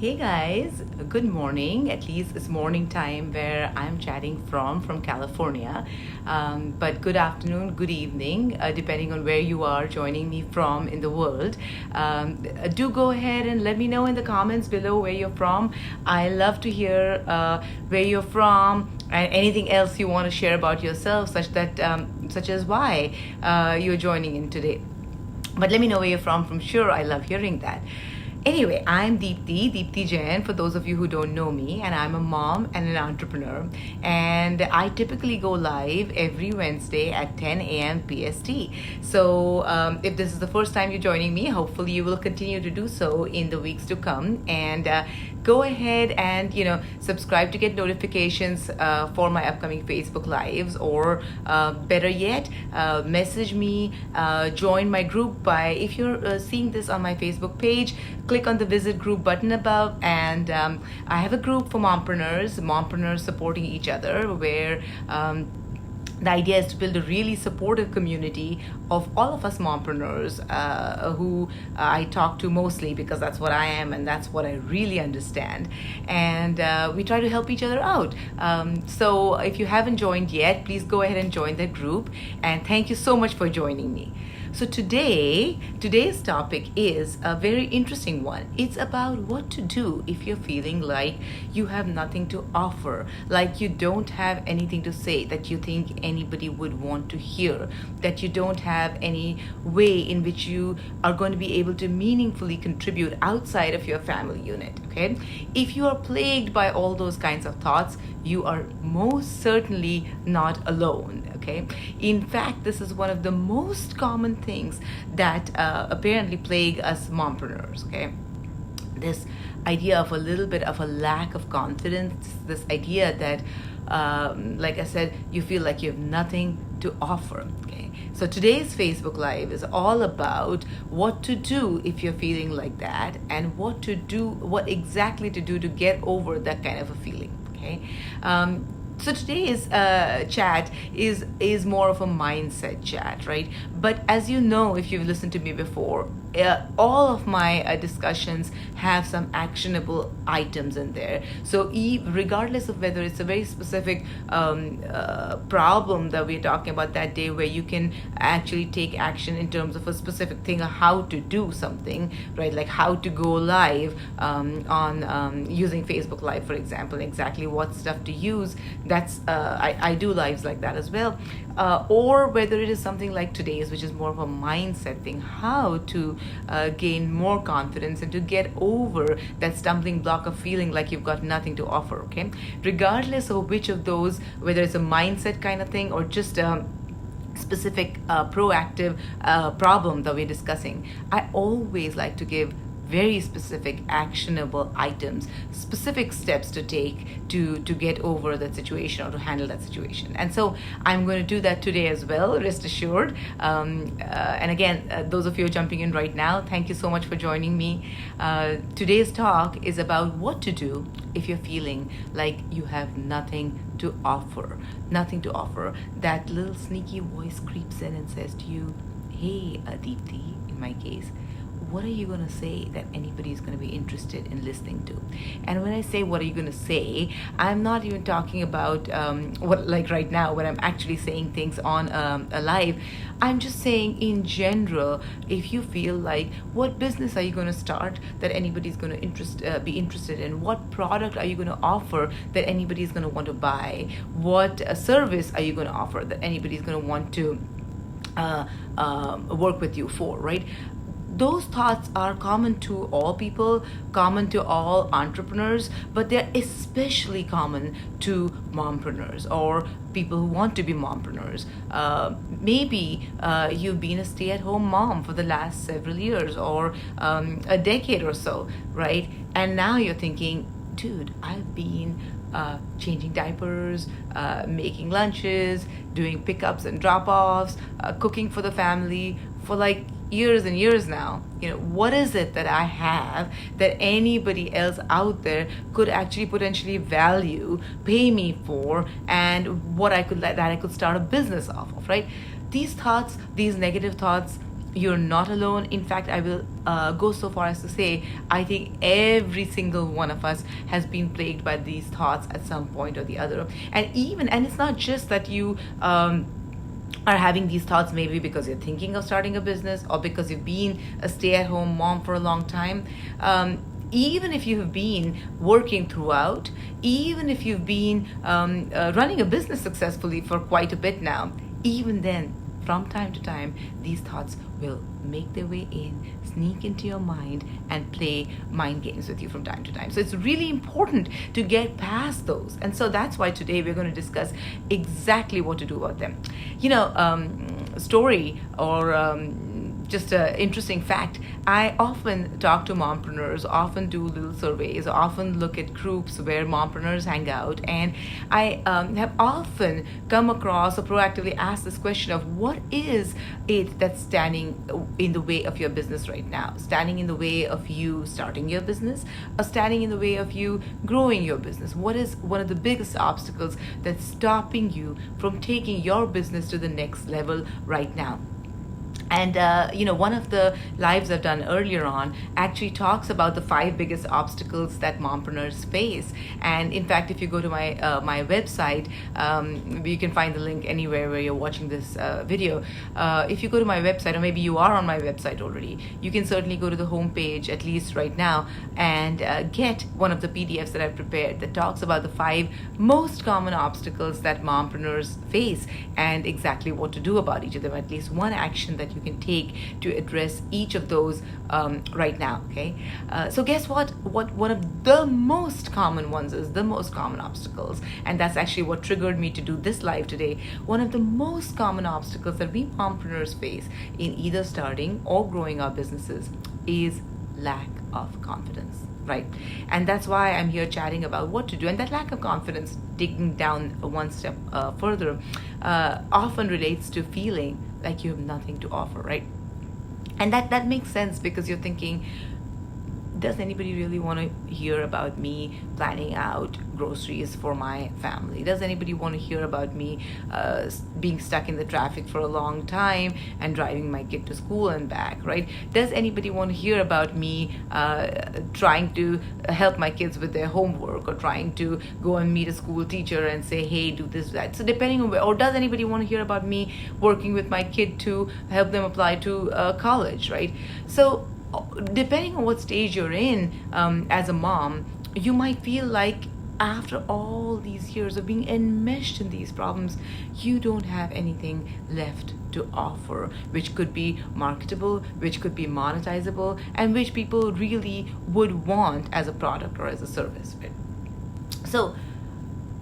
Hey guys, good morning. At least it's morning time where I'm chatting from California. But good afternoon, good evening, depending on where you are joining me from in the world. Do go ahead and let me know in the comments below where you're from. I love to hear where you're from and anything else you want to share about yourself, such as why you're joining in today. But let me know where you're from. From sure, I love hearing that. Anyway, I'm Deepti Jain, for those of you who don't know me, and I'm a mom and an entrepreneur. And I typically go live every Wednesday at 10 a.m. PST. So if this is the first time you're joining me, hopefully you will continue to do so in the weeks to come. And go ahead and subscribe to get notifications for my upcoming Facebook lives, or better yet, message me, join my group by, if you're seeing this on my Facebook page, click on the visit group button above, and I have a group for mompreneurs supporting each other, where the idea is to build a really supportive community of all of us mompreneurs who I talk to mostly because that's what I am and that's what I really understand. And we try to help each other out. So if you haven't joined yet, please go ahead and join that group. And thank you so much for joining me. So today's topic is a very interesting one. It's about what to do if you're feeling like you have nothing to offer, like you don't have anything to say that you think anybody would want to hear, that you don't have any way in which you are going to be able to meaningfully contribute outside of your family unit, okay? If you are plagued by all those kinds of thoughts, you are most certainly not alone, okay? In fact, this is one of the most common things that apparently plague us mompreneurs, okay? This idea of a little bit of a lack of confidence, this idea that, like I said, you feel like you have nothing to offer, okay? So today's Facebook Live is all about what to do if you're feeling like that, and what exactly to do to get over that kind of a feeling, okay? So today's chat is more of a mindset chat, right? But as you know, if you've listened to me before, all of my discussions have some actionable items in there. So regardless of whether it's a very specific problem that we're talking about that day, where you can actually take action in terms of a specific thing, or how to do something, right? Like how to go live on using Facebook Live, for example, exactly what stuff to use. That's I do lives like that as well. Or whether it is something like today's, which is more of a mindset thing, how to gain more confidence and to get over that stumbling block of feeling like you've got nothing to offer, okay? Regardless of which of those, whether it's a mindset kind of thing or just a specific proactive problem that we're discussing, I always like to give very specific actionable items, specific steps to take to get over that situation or to handle that situation. And so I'm going to do that today as well, rest assured. And again, those of you who are jumping in right now, thank you so much for joining me. Today's talk is about what to do if you're feeling like you have nothing to offer. That little sneaky voice creeps in and says to you, hey, Deepti, in my case, what are you going to say that anybody is going to be interested in listening to? And when I say what are you going to say, I'm not even talking about what, like right now when I'm actually saying things on a live. I'm just saying in general, if you feel like, what business are you going to start that anybody's going to be interested in? What product are you going to offer that anybody's going to want to buy? What service are you going to offer that anybody's going to want to work with you for, right? Those thoughts are common to all people, common to all entrepreneurs, but they're especially common to mompreneurs or people who want to be mompreneurs. Maybe you've been a stay-at-home mom for the last several years or a decade or so, right? And now you're thinking, dude, I've been changing diapers, making lunches, doing pickups and drop-offs, cooking for the family for like years and years now. What is it that I have that anybody else out there could actually potentially value, pay me for, and what I could start a business off of, right? These thoughts, these negative thoughts, You're not alone. In fact, I will go so far as to say, I think every single one of us has been plagued by these thoughts at some point or the other. And it's not just that you are having these thoughts maybe because you're thinking of starting a business or because you've been a stay-at-home mom for a long time. Even if you have been working throughout, even if you've been running a business successfully for quite a bit now, even then, from time to time, these thoughts will make their way in, sneak into your mind, and play mind games with you from time to time. So it's really important to get past those. And so that's why today we're going to discuss exactly what to do about them. Story or just an interesting fact, I often talk to mompreneurs, often do little surveys, often look at groups where mompreneurs hang out, and I have often come across or proactively asked this question of what is it that's standing in the way of your business right now, standing in the way of you starting your business, or standing in the way of you growing your business. What is one of the biggest obstacles that's stopping you from taking your business to the next level right now? And one of the lives I've done earlier on actually talks about the 5 biggest obstacles that mompreneurs face. And in fact, if you go to my website, you can find the link anywhere where you're watching this video. If you go to my website, or maybe you are on my website already, you can certainly go to the homepage, at least right now, and get one of the PDFs that I've prepared that talks about the 5 most common obstacles that mompreneurs face and exactly what to do about each of them, at least one action that you can take to address each of those right now. Okay, so guess what one of the most common ones is, the most common obstacles, and that's actually what triggered me to do this live today. One of the most common obstacles that we mompreneurs face in either starting or growing our businesses is lack of confidence, right? And that's why I'm here chatting about what to do. And that lack of confidence, digging down one step further, often relates to feeling like you have nothing to offer, right? And that makes sense because you're thinking, does anybody really want to hear about me planning out groceries for my family? Does anybody want to hear about me being stuck in the traffic for a long time and driving my kid to school and back, right? Does anybody want to hear about me trying to help my kids with their homework, or trying to go and meet a school teacher and say, hey, do this, that? So depending on or does anybody want to hear about me working with my kid to help them apply to college, right? So depending on what stage you're in as a mom, you might feel like after all these years of being enmeshed in these problems, you don't have anything left to offer, which could be marketable, which could be monetizable, and which people really would want as a product or as a service, right? So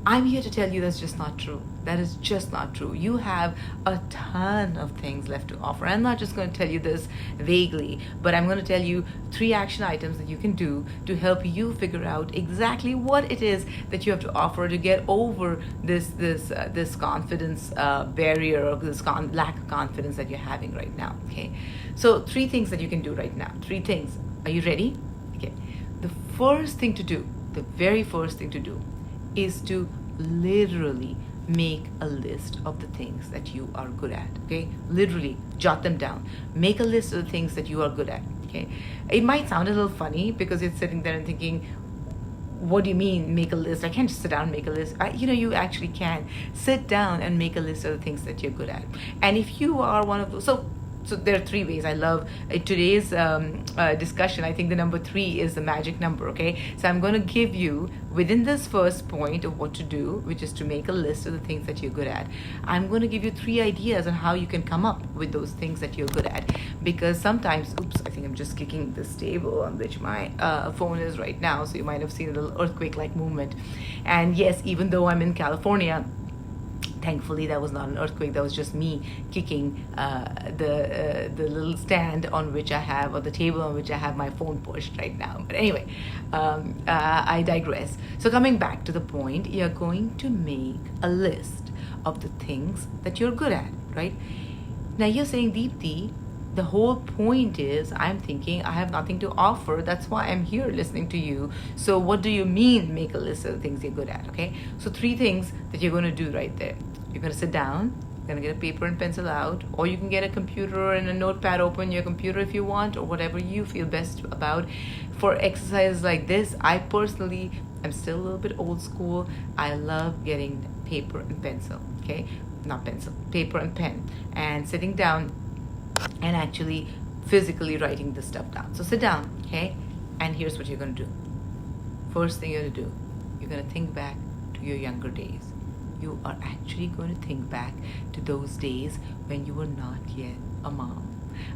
I'm here to tell you that's just not true. That is just not true. You have a ton of things left to offer. I'm not just going to tell you this vaguely, but I'm going to tell you 3 action items that you can do to help you figure out exactly what it is that you have to offer to get over this confidence barrier, or this lack of confidence that you're having right now. Okay, so 3 things that you can do right now. 3 things. Are you ready? Okay. The first thing to do, the very first thing to do, is to literally make a list of the things that you are good at. Okay, literally jot them down. Make a list of the things that you are good at. Okay, it might sound a little funny because you're sitting there and thinking, what do you mean make a list? I can't just sit down and make a list. You actually can sit down and make a list of the things that you're good at. And if you are one of those, so there are 3 ways. I love today's discussion. I think the number 3 is the magic number, okay? So I'm going to give you, within this first point of what to do, which is to make a list of the things that you're good at, I'm going to give you 3 ideas on how you can come up with those things that you're good at. Because sometimes, oops, I think I'm just kicking this table on which my phone is right now. So you might have seen a little earthquake-like movement. And yes, even though I'm in California, thankfully that was not an earthquake. That was just me kicking the little stand on which I have, or the table on which I have my phone pushed right now. But anyway, I digress. So coming back to the point, you're going to make a list of the things that you're good at, right? Now you're saying, Deepti, the whole point is I'm thinking I have nothing to offer. That's why I'm here listening to you. So what do you mean make a list of the things you're good at? Okay, so 3 things that you're going to do right there. You're going to sit down Gonna get a paper and pencil out, or you can get a computer and a notepad, open your computer if you want, or whatever you feel best about. For exercises like this, I personally am still a little bit old school. I love getting paper and pencil, okay? Not pencil, paper and pen, and sitting down and actually physically writing this stuff down. So sit down, okay? And here's what you're gonna do. First thing you're gonna do, you're gonna think back to your younger days. You are actually going to think back to those days when you were not yet a mom,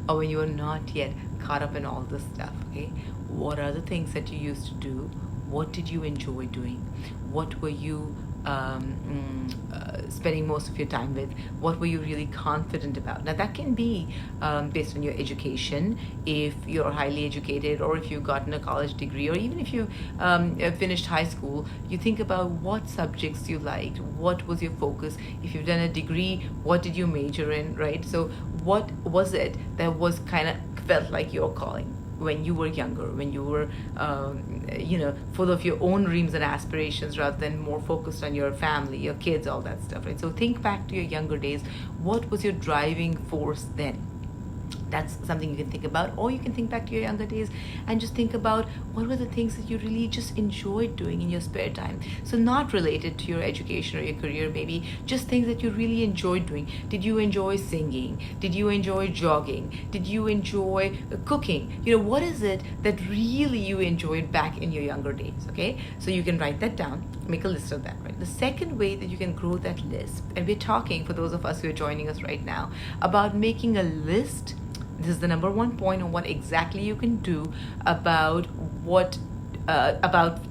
or when you were not yet caught up in all this stuff, okay? What are the things that you used to do? What did you enjoy doing? What were you spending most of your time with? What were you really confident about? Now that can be based on your education, if you're highly educated, or if you've gotten a college degree, or even if you finished high school. You think about what subjects you liked, what was your focus. If you've done a degree, what did you major in, right? So what was it that was kind of felt like your calling when you were younger, when you were full of your own dreams and aspirations, rather than more focused on your family, your kids, all that stuff, right? So think back to your younger days. What was your driving force then? That's something you can think about. Or you can think back to your younger days and just think about what were the things that you really just enjoyed doing in your spare time. So not related to your education or your career, maybe just things that you really enjoyed doing. Did you enjoy singing? Did you enjoy jogging? Did you enjoy cooking? What is it that really you enjoyed back in your younger days, okay? So you can write that down, make a list of that, right? The second way that you can grow that list, and we're talking, for those of us who are joining us right now, about making a list. This is the number one point on what exactly you can do about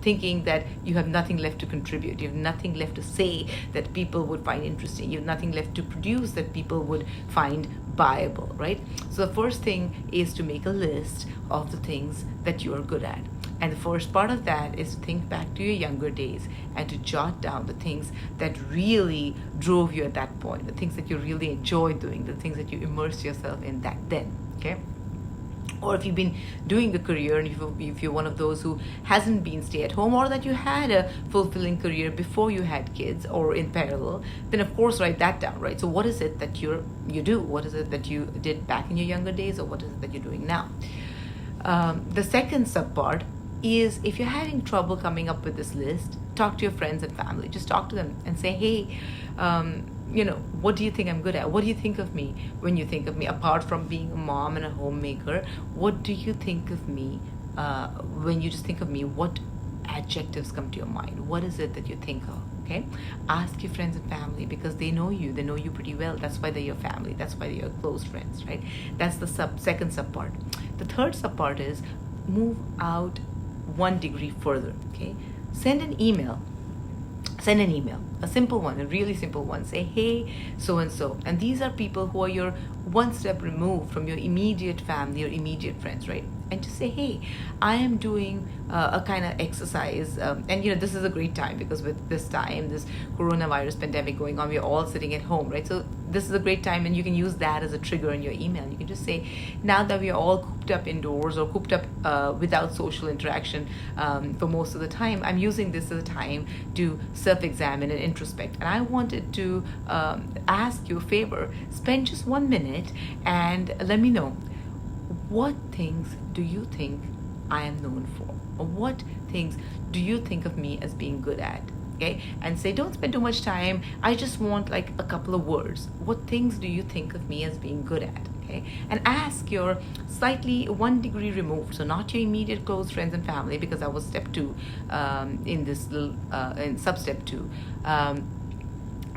thinking that you have nothing left to contribute. You have nothing left to say that people would find interesting. You have nothing left to produce that people would find viable, right? So the first thing is to make a list of the things that you are good at. And the first part of that is to think back to your younger days and to jot down the things that really drove you at that point, the things that you really enjoyed doing, the things that you immersed yourself in that then, okay? Or if you've been doing a career, and if you're one of those who hasn't been stay at home, or that you had a fulfilling career before you had kids or in parallel, then of course write that down, right? So what is it that you do? What is it that you did back in your younger days, or what is it that you're doing now? The second subpart is, if you're having trouble coming up with this list, talk to your friends and family. Just talk to them and say, hey, what do you think I'm good at? What do you think of me when you think of me? Apart from being a mom and a homemaker, what do you think of me when you just think of me? What adjectives come to your mind? What is it that you think of? Okay, ask your friends and family, because they know you pretty well. That's why they're your family. That's why they're your close friends, right? That's the second sub part. The third sub part is move out one degree further. Okay, send an email, a simple one, a really simple one. Say, hey, so and so, and these are people who are your one step removed from your immediate family or immediate friends, right? And to say, hey, I am doing a kind of exercise, and this is a great time, because with this coronavirus pandemic going on, we're all sitting at home, right? So this is a great time, and you can use that as a trigger in your email. You can just say, now that we are all cooped up indoors, or cooped up without social interaction for most of the time, I'm using this as a time to self-examine and introspect. And I wanted to ask you a favor. Spend just 1 minute and let me know, what things do you think I am known for? Or what things do you think of me as being good at? Okay, and say, don't spend too much time. I just want like a couple of words. What things do you think of me as being good at? Okay, and ask your slightly 1 degree removed, so not your immediate close friends and family, because that was step 2 in this little in sub step 2.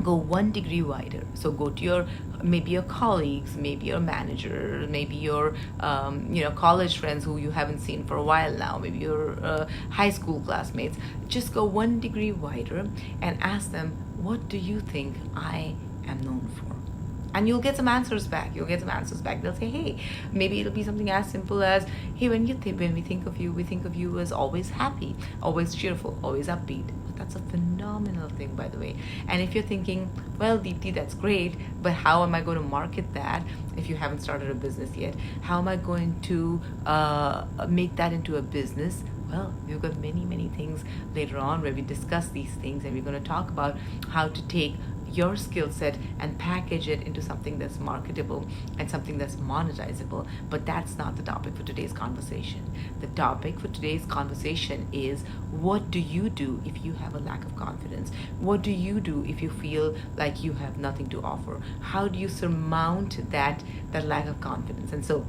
Go 1 degree wider. So go to maybe your colleagues, maybe your manager, maybe your college friends who you haven't seen for a while now, maybe your high school classmates. Just go 1 degree wider and ask them, what do you think I am known for? And you'll get some answers back. They'll say, hey, maybe it'll be something as simple as, hey, when we think of you as always happy, always cheerful, always upbeat. That's a phenomenal thing, by the way. And if you're thinking, well, Deepti, that's great, but how am I going to market that if you haven't started a business yet? How am I going to make that into a business? Well, we've got many, many things later on where we discuss these things, and we're going to talk about how to take your skill set and package it into something that's marketable and something that's monetizable. But that's not the topic for today's conversation. The topic for today's conversation is, what do you do if you have a lack of confidence? What do you do if you feel like you have nothing to offer? How do you surmount that lack of confidence? And so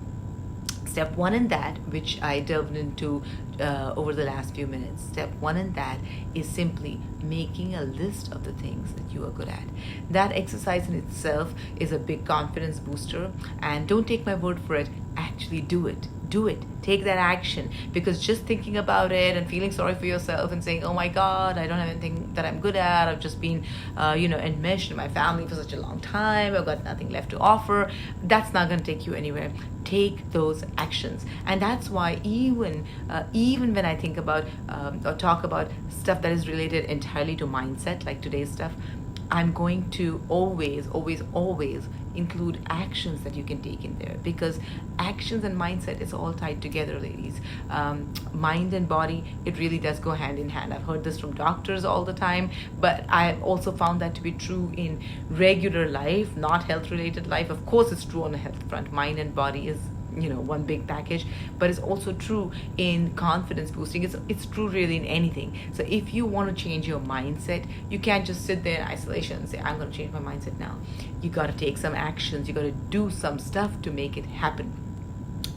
step one in that, which I delved into over the last few minutes, step one in that is simply making a list of the things that you are good at. That exercise in itself is a big confidence booster. And don't take my word for it, actually do it. Do it. Take that action, because just thinking about it and feeling sorry for yourself and saying, oh my God, I don't have anything that I'm good at. I've just been, enmeshed in my family for such a long time. I've got nothing left to offer. That's not going to take you anywhere. Take those actions. And that's why even when I think about or talk about stuff that is related entirely to mindset, like today's stuff, I'm going to always include actions that you can take in there, because actions and mindset is all tied together, ladies. Mind and body, it really does go hand in hand. I've heard this from doctors all the time, but I've also found that to be true in regular life, not health related life. Of course, it's true on the health front. Mind and body is one big package, but it's also true in confidence boosting. It's true really in anything. So if you want to change your mindset, you can't just sit there in isolation and say, I'm going to change my mindset now. You got to take some actions. You got to do some stuff to make it happen.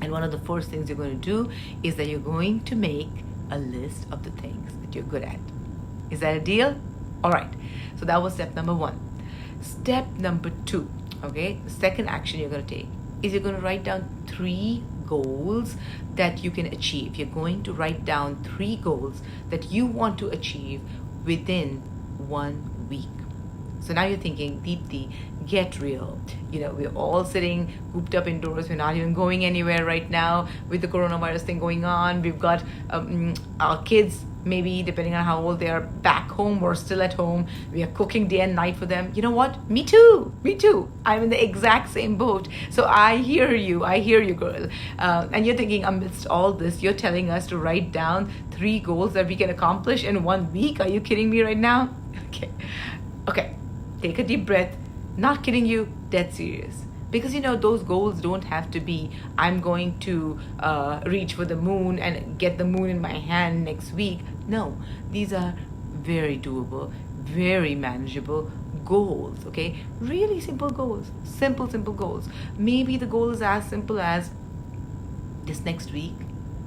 And one of the first things you're going to do is that you're going to make a list of the things that you're good at. Is that a deal? All right. So that was step number one. Step number two, okay, the second action you're going to take is you're going to write down 3 goals that you can achieve. You're going to write down 3 goals that you want to achieve within 1 week. So now you're thinking, Deepti, get real. We're all sitting cooped up indoors. We're not even going anywhere right now with the coronavirus thing going on. We've got our kids, maybe depending on how old they are, back home or still at home. We are cooking day and night for them. You know what? Me too. I'm in the exact same boat. So I hear you, girl. And you're thinking, amidst all this, you're telling us to write down 3 goals that we can accomplish in 1 week. Are you kidding me right now? Okay. Take a deep breath. Not kidding you, dead serious. Because those goals don't have to be, I'm going to reach for the moon and get the moon in my hand next week. No, these are very doable, very manageable goals, okay? Really simple goals, simple goals. Maybe the goal is as simple as, this next week,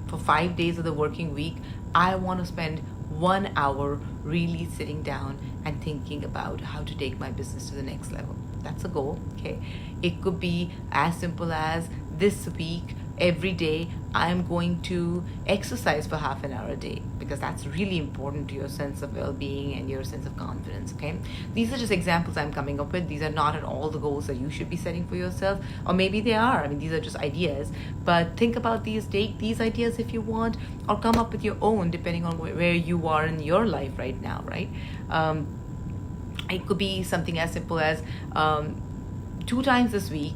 for 5 days of the working week, I want to spend 1 hour really sitting down and thinking about how to take my business to the next level. That's a goal, okay? It could be as simple as, this week, every day, I'm going to exercise for half an hour a day, because that's really important to your sense of well-being and your sense of confidence, okay? These are just examples I'm coming up with. These are not at all the goals that you should be setting for yourself, or maybe they are. These are just ideas, but think about these, take these ideas if you want, or come up with your own depending on where you are in your life right now, right? It could be something as simple as 2 times this week,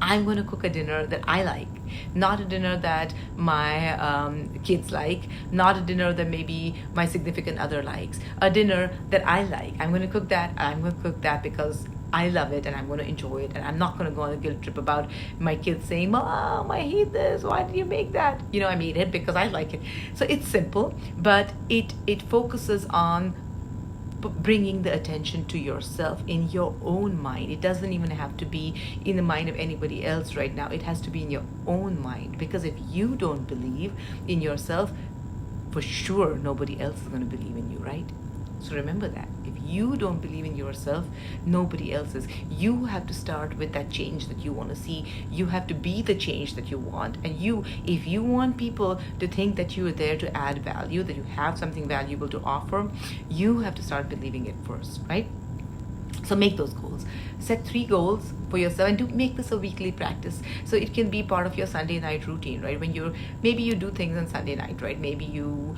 I'm going to cook a dinner that I like. Not a dinner that my kids like, not a dinner that maybe my significant other likes, a dinner that I like. I'm going to cook that. I'm going to cook that because I love it and I'm going to enjoy it, and I'm not going to go on a guilt trip about my kids saying, Mom, I hate this. Why did you make that? I made it because I like it. So it's simple, but it focuses on bringing the attention to yourself in your own mind. It doesn't even have to be in the mind of anybody else right now. It has to be in your own mind, because if you don't believe in yourself, for sure nobody else is going to believe in you, right? So remember that. If you don't believe in yourself, nobody else is. You have to start with that change that you want to see. You have to be the change that you want. And if you want people to think that you are there to add value, that you have something valuable to offer, you have to start believing it first, right? So make those goals. Set 3 goals for yourself, and do make this a weekly practice. So it can be part of your Sunday night routine, right? When maybe you do things on Sunday night, right? Maybe you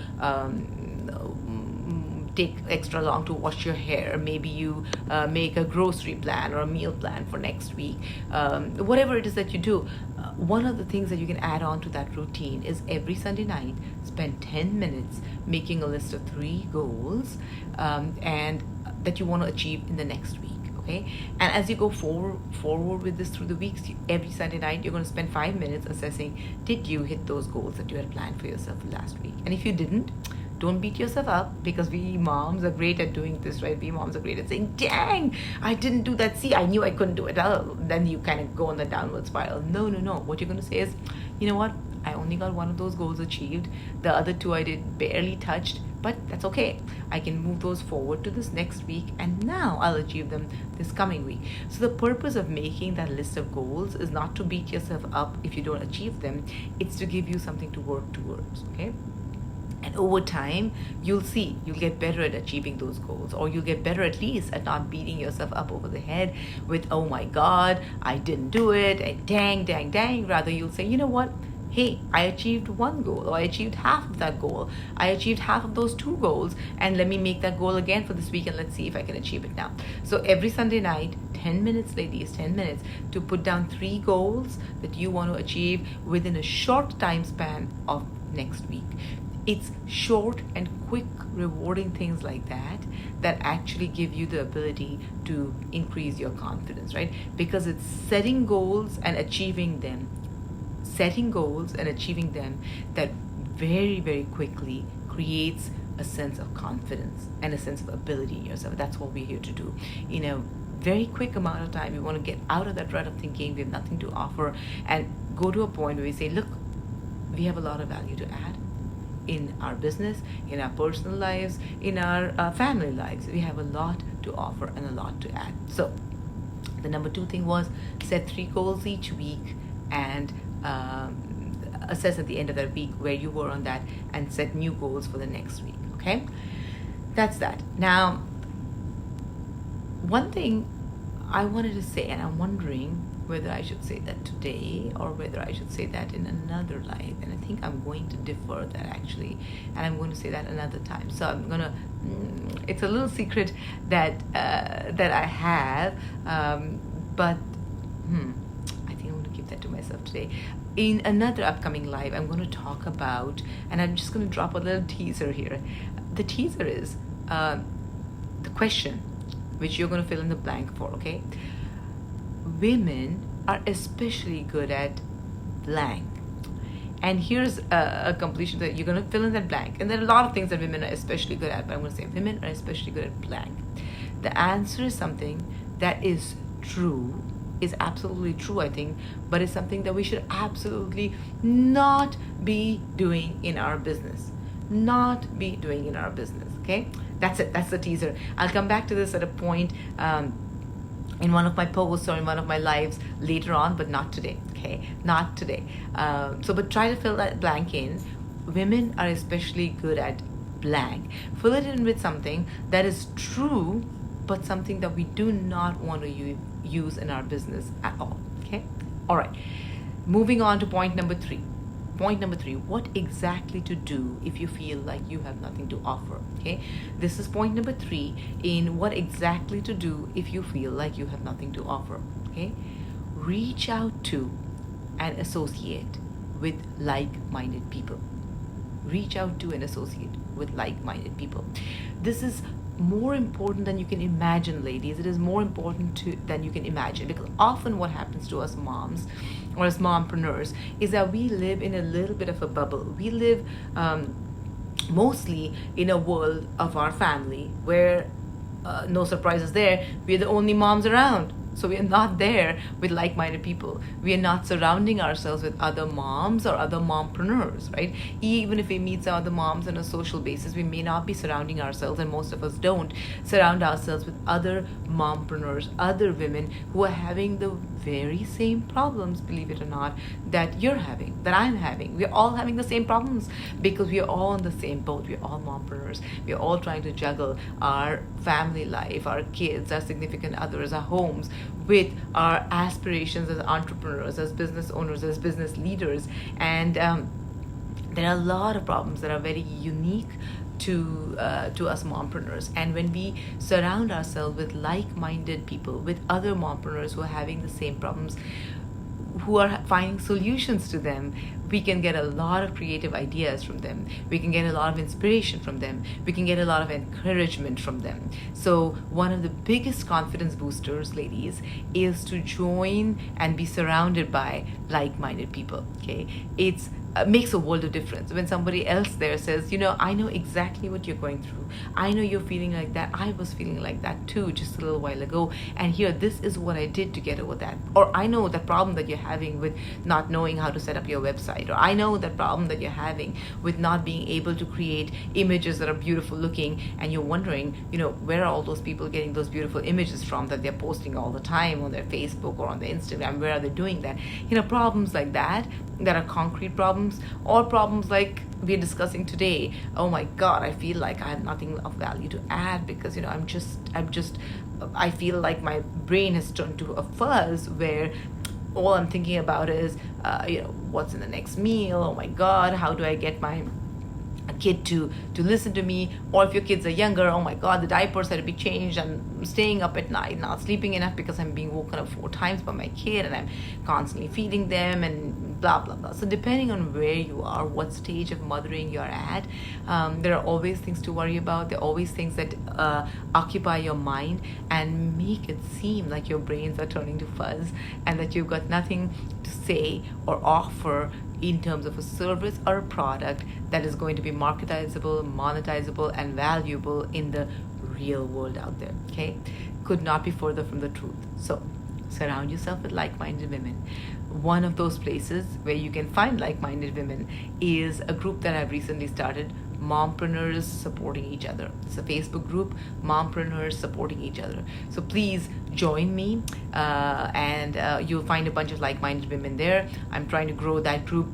take extra long to wash your hair. Maybe you make a grocery plan or a meal plan for next week. Whatever it is that you do, one of the things that you can add on to that routine is every Sunday night, spend 10 minutes making a list of 3 goals and that you want to achieve in the next week. Okay, and as you go forward with this through the weeks, every Sunday night you're going to spend 5 minutes assessing, did you hit those goals that you had planned for yourself last week? And if you didn't, don't beat yourself up, because we moms are great at doing this, right? We moms are great at saying, dang, I didn't do that. See, I knew I couldn't do it. Oh, then you kind of go on the downward spiral. No. What you're going to say is, you know what? I only got one of those goals achieved. The other two I did barely touched, but that's okay. I can move those forward to this next week, and now I'll achieve them this coming week. So the purpose of making that list of goals is not to beat yourself up if you don't achieve them. It's to give you something to work towards, okay? And over time, you'll get better at achieving those goals, or you'll get better at least at not beating yourself up over the head with, oh my God, I didn't do it, and dang. Rather, you'll say, you know what? Hey, I achieved one goal, or I achieved half of that goal. I achieved half of those two goals, and let me make that goal again for this week, and let's see if I can achieve it now. So every Sunday night, 10 minutes, ladies, 10 minutes to put down 3 goals that you want to achieve within a short time span of next week. It's short and quick, rewarding things like that actually give you the ability to increase your confidence, right? Because it's setting goals and achieving them that very, very quickly creates a sense of confidence and a sense of ability in yourself. That's what we're here to do. In a very quick amount of time, we want to get out of that rut of thinking we have nothing to offer, and go to a point where we say, look, we have a lot of value to add in our business, in our personal lives, in our family lives. We have a lot to offer and a lot to add. So the number 2 thing was set 3 goals each week, and assess at the end of that week where you were on that, and set new goals for the next week. Okay, that's that. Now, one thing I wanted to say, and I'm wondering whether I should say that today or whether I should say that in another live, and I think I'm going to defer that actually, and I'm going to say that another time. So I'm gonna it's a little secret that I have, but I think I'm going to keep that to myself today. In another upcoming live, I'm going to talk about, and I'm just going to drop a little teaser here. The teaser is the question which you're going to fill in the blank for, okay? Women are especially good at blank. And here's a completion that you're going to fill in that blank. And there are a lot of things that women are especially good at, but I'm going to say women are especially good at blank. The answer is something that is true, is absolutely true, I think, but it's something that we should absolutely not be doing in our business. Not be doing in our business, okay? That's it. That's the teaser. I'll come back to this at a point in one of my posts or in one of my lives later on, but not today, okay? Not today. But try to fill that blank in. Women are especially good at blank. Fill it in with something that is true, but something that we do not want to use in our business at all, okay? All right. Moving on to point number 3. Point number 3, what exactly to do if you feel like you have nothing to offer, okay? This is point number 3 in what exactly to do if you feel like you have nothing to offer, okay? Reach out to and associate with like-minded people. Reach out to and associate with like-minded people. This is more important than you can imagine, ladies. It is more important than you can imagine, because often what happens to us moms or as mompreneurs is that we live in a little bit of a bubble. We live mostly in a world of our family where no surprises there, we're the only moms around. So we are not there with like-minded people. We are not surrounding ourselves with other moms or other mompreneurs, right? Even if we meet some other moms on a social basis, we may not be surrounding ourselves, and most of us don't surround ourselves with other mompreneurs, other women who are having the very same problems, believe it or not, that you're having, that I'm having. We're all having the same problems because we are all in the same boat. We're all mompreneurs. We're all trying to juggle our family life, our kids, our significant others, our homes, with our aspirations as entrepreneurs, as business owners, as business leaders. And there are a lot of problems that are very unique to us mompreneurs. And when we surround ourselves with like-minded people, with other mompreneurs who are having the same problems, who are finding solutions to them. We can get a lot of creative ideas from them. We can get a lot of inspiration from them. We can get a lot of encouragement from them. So one of the biggest confidence boosters, ladies, is to join and be surrounded by like-minded people. Okay, it's makes a world of difference when somebody else there says, I know exactly what you're going through. I know you're feeling like that. I was feeling like that too just a little while ago. And here, this is what I did to get over that. Or I know the problem that you're having with not knowing how to set up your website. Or I know that problem that you're having with not being able to create images that are beautiful looking. And you're wondering, where are all those people getting those beautiful images from that they're posting all the time on their Facebook or on their Instagram? Where are they doing that? Problems like that are concrete problems, or problems like we're discussing today. Oh my God, I feel like I have nothing of value to add because I feel like my brain has turned to a fuzz where all I'm thinking about is what's in the next meal. Oh my God, how do I get my kid to listen to me? Or if your kids are younger, oh my God, the diapers had to be changed. I'm staying up at night, not sleeping enough because I'm being woken up 4 times by my kid and I'm constantly feeding them and blah blah blah. So depending on where you are, what stage of mothering you're at, there are always things to worry about. There are always things that occupy your mind and make it seem like your brains are turning to fuzz and that you've got nothing to say or offer in terms of a service or a product that is going to be marketizable, monetizable, and valuable in the real world out there. Okay, could not be further from the truth. So surround yourself with like-minded women. One of those places where you can find like-minded women is a group that I've recently started, Mompreneurs Supporting Each Other. It's a Facebook group, Mompreneurs Supporting Each Other. So please join me, and you'll find a bunch of like-minded women there. I'm trying to grow that group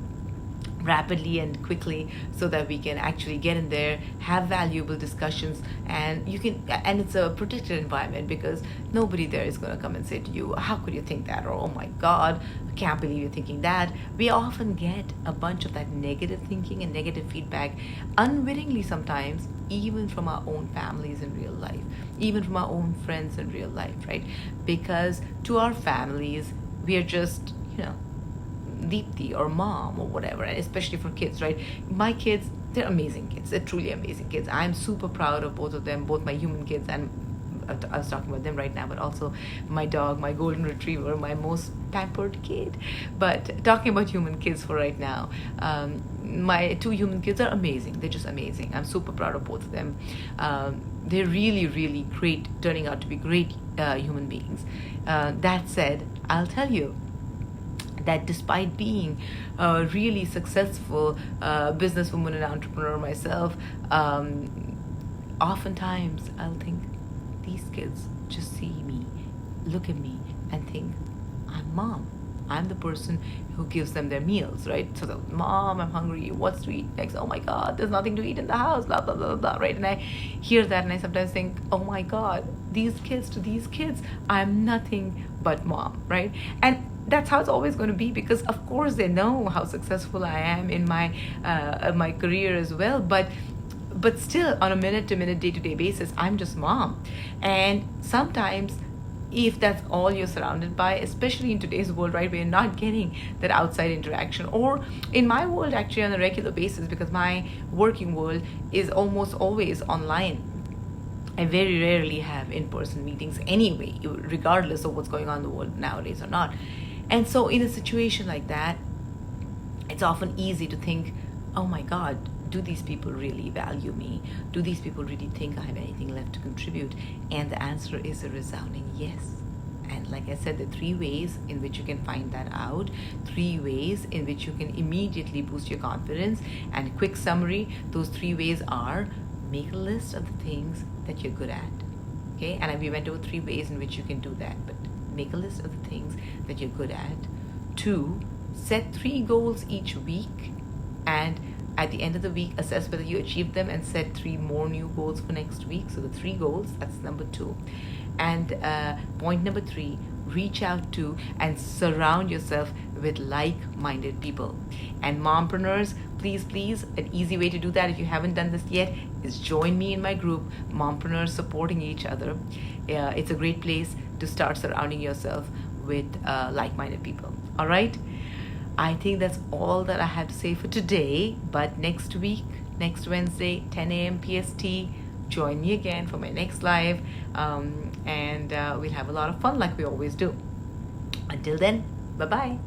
rapidly and quickly so that we can actually get in there, have valuable discussions, and it's a protected environment because nobody there is going to come and say to you, how could you think that? Or, oh my God, I can't believe you're thinking that. We often get a bunch of that negative thinking and negative feedback unwittingly sometimes, even from our own families in real life, even from our own friends in real life, right? Because to our families, we are just, Deepti or mom or whatever, and especially for kids, right? My kids, they're amazing kids. They're truly amazing kids. I'm super proud of both of them, both my human kids, and I was talking about them right now, but also my dog, my golden retriever, my most pampered kid. But talking about human kids for right now, my 2 human kids are amazing. They're just amazing. I'm super proud of both of them. They're really, really great, turning out to be great human beings. That said, I'll tell you that despite being a really successful businesswoman and entrepreneur myself, oftentimes I'll think, these kids just see me, look at me, and think, I'm mom. I'm the person who gives them their meals, right? So the mom, I'm hungry, what's to eat next? Oh my God, there's nothing to eat in the house, blah, blah, blah, blah, right? And I hear that and I sometimes think, oh my God, to these kids, I'm nothing but mom, right? And that's how it's always going to be because of course they know how successful I am in my career as well, but still on a minute-to-minute, day-to-day basis, I'm just mom. And sometimes if that's all you're surrounded by, especially in today's world, right, where you're not getting that outside interaction, or in my world actually on a regular basis, because my working world is almost always online. I very rarely have in-person meetings anyway, regardless of what's going on in the world nowadays or not. And so in a situation like that, it's often easy to think, oh my God, do these people really value me? Do these people really think I have anything left to contribute? And the answer is a resounding yes. And like I said, the 3 ways in which you can find that out, 3 ways in which you can immediately boost your confidence. And quick summary, those 3 ways are: make a list of the things that you're good at. Okay, and we went over 3 ways in which you can do that, but make a list of the things that you're good at. 2, set 3 goals each week, and at the end of the week, assess whether you achieved them and set 3 more new goals for next week. So the 3 goals, that's number 2. And point number 3, reach out to and surround yourself with like-minded people. And mompreneurs, please, an easy way to do that if you haven't done this yet is join me in my group, Mompreneurs Supporting Each Other. It's a great place to start surrounding yourself with like-minded people. All right. I think that's all that I have to say for today. But next week, next Wednesday, 10 a.m. PST, join me again for my next live. And we'll have a lot of fun like we always do. Until then, bye bye.